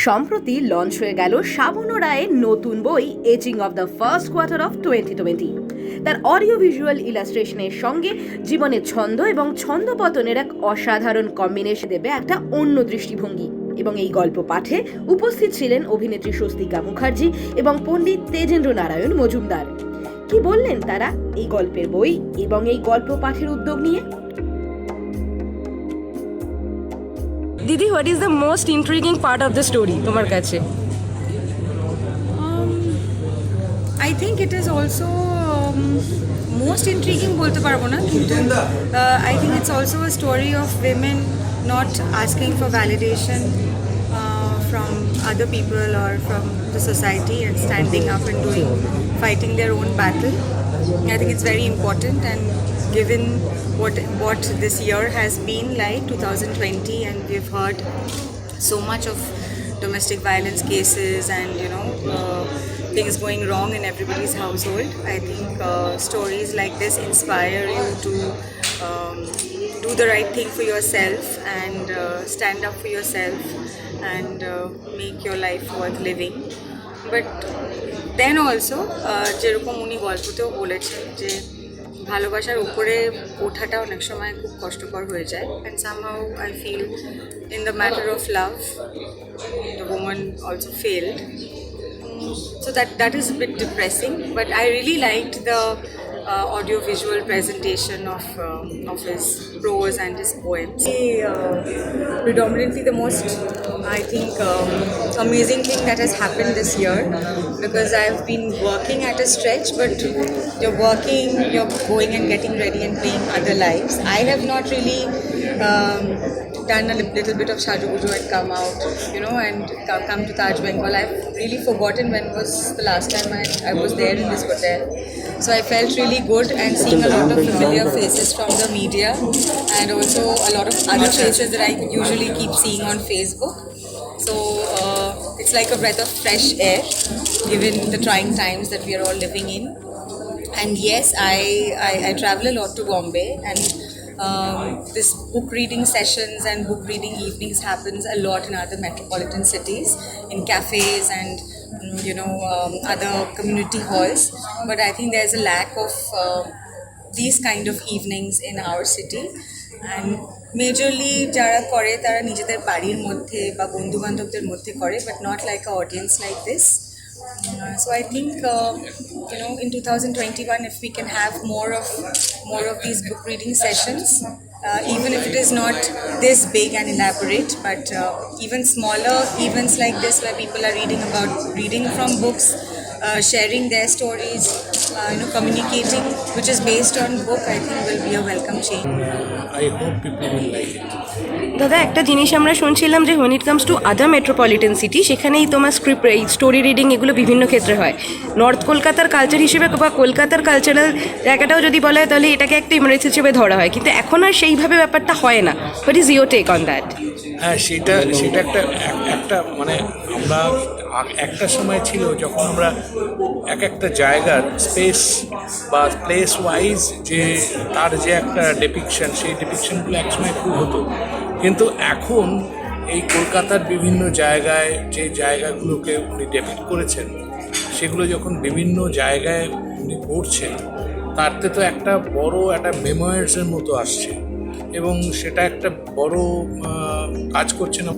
সম্প্রতি লঞ্চ হয়ে গেল সাবর্ণ রায়ের নতুন বই etching of the first quarter of 2020। তার অডিও ভিজুয়াল ইলাস্ট্রেশনের সঙ্গে জীবনের ছন্দ এবং ছন্দপতনের এক অসাধারণ কম্বিনেশন দেবে একটা অন্য দৃষ্টিভঙ্গি। এবং এই গল্প পাঠে উপস্থিত ছিলেন অভিনেত্রী স্বস্তিকা মুখার্জি এবং পণ্ডিত তেজেন্দ্র নারায়ণ মজুমদার। কি বললেন তারা এই গল্পের বই এবং এই গল্প পাঠের উদ্যোগ নিয়ে? দিদি, what is the most intriguing part of the story তোমার কাছে? I think it is also most intriguing বলতে পারবো না, কিন্তু I think it's also a story of women not asking for validation from other people or from the society and standing up and fighting their own battle. I think it's very important, and given what this year has been like 2020, and we've heard so much of domestic violence cases and things going wrong in everybody's household. I think stories like this inspire you to do the right thing for yourself and stand up for yourself and make your life worth living. But then also যেরকম উনি গল্পতেও বলেছেন যে ভালোবাসার উপরে ওঠাটা অনেক সময় খুব কষ্টকর হয়ে যায়, and somehow I feel in the matter of love the woman also failed. So that is a bit depressing, but I really liked the audio-visual presentation of his prose and his poems. Predominantly the most, I think, amazing thing that has happened this year, because I've been working at a stretch, but you're working, you're going and getting ready and playing other lives. I have not really done a little bit of Shajuguju and come out, and come to Taj Bengal. I've really forgotten when was the last time I was there in this hotel. So I felt really good, and seeing a lot of familiar faces from the media and also a lot of other faces that I usually keep seeing on Facebook. So it's like a breath of fresh air given the trying times that we are all living in. And yes, I travel a lot to Bombay, and this book reading sessions and book reading evenings happens a lot in other metropolitan cities, in cafes and other community halls. But I think there's a lack of these kind of evenings in our city, and majorly যারা করে তারা নিজেদের বাড়ির মধ্যে বা বন্ধু বান্ধবদের মধ্যে করে, but not like an audience like this. So I think in 2021, if we can have more of these book reading sessions, even if it is not this big and elaborate, but even smaller events like this where people are reading from books, sharing their stories, communicating, which is based on book, I think will be a welcome change. I hope people will like it. দাদা, একটা জিনিস আমরা শুনছিলাম যে when it comes to other metropolitan city, সেখানেই তোমার script, এই story reading এগুলো বিভিন্ন ক্ষেত্রে হয়। নর্থ কলকাতার কালচার হিসেবে বা কলকাতার কালচারাল জায়গাটাও যদি বলা হয় তাহলে এটাকে একটা ইমারেজ হিসেবে ধরা হয়, কিন্তু এখন আর সেইভাবে ব্যাপারটা হয় না। What is your take on that? হ্যাঁ, সেটা একটা মানে আমরা একটা সময় ছিল যখন আমরা একটা জায়গার স্পেস বা প্লেস ওয়াইজ যে তার যে একটা ডেপিকশন, সেই ডেপিকশনগুলো একসময় খুব হতো, কিন্তু এখন এই কলকাতার বিভিন্ন জায়গায় যে জায়গাগুলোকে উনি ডেপিক্ট করেছেন, সেগুলো যখন বিভিন্ন জায়গায় উনি পড়ছেন, তারতে তো একটা বড় একটা মেমোয়ার্সের মতো আসছে, এবং সেটা একটা বড় কাজ করছে না।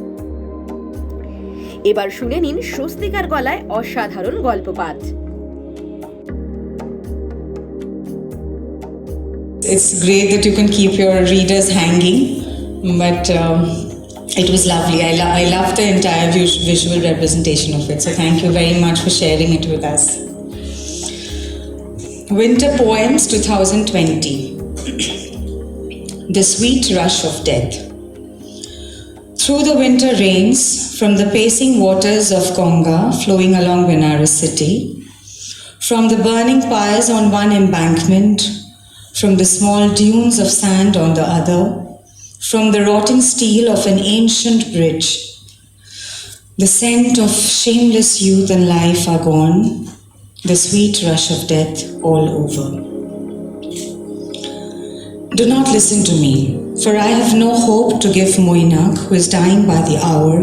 এবার শুনে নিন স্বস্তিকার গলায় অসাধারণ গল্প পাঠ। It's great that you can keep your readers hanging, but it was lovely. I love the entire visual representation of it, so thank you very much for sharing it with us. Winter Poems 2020. The Sweet Rush of Death. Through the winter rains, from the pacing waters of Konga flowing along Benares city, from the burning pyres on one embankment, from the small dunes of sand on the other, from the rotting steel of an ancient bridge, the scent of shameless youth and life are gone, the sweet rush of death all over. Do not listen to me, for I have no hope to give Moinak, who is dying by the hour,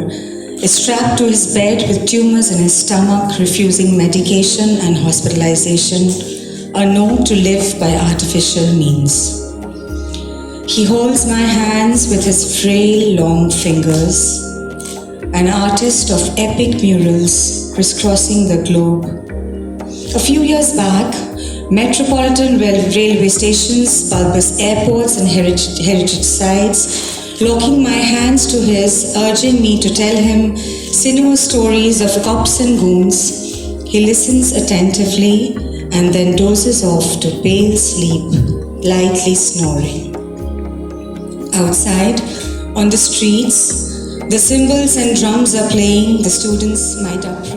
is strapped to his bed with tumors in his stomach, refusing medication and hospitalization, a no to live by artificial means. He holds my hands with his frail, long fingers, an artist of epic murals crisscrossing the globe. A few years back, metropolitan railway stations, bulbous airports and heritage sites, locking my hands to his, urging me to tell him sinuous stories of cops and goons. He listens attentively and then dozes off to pale sleep, lightly snoring. Outside, on the streets, the cymbals and drums are playing, the students might uproar.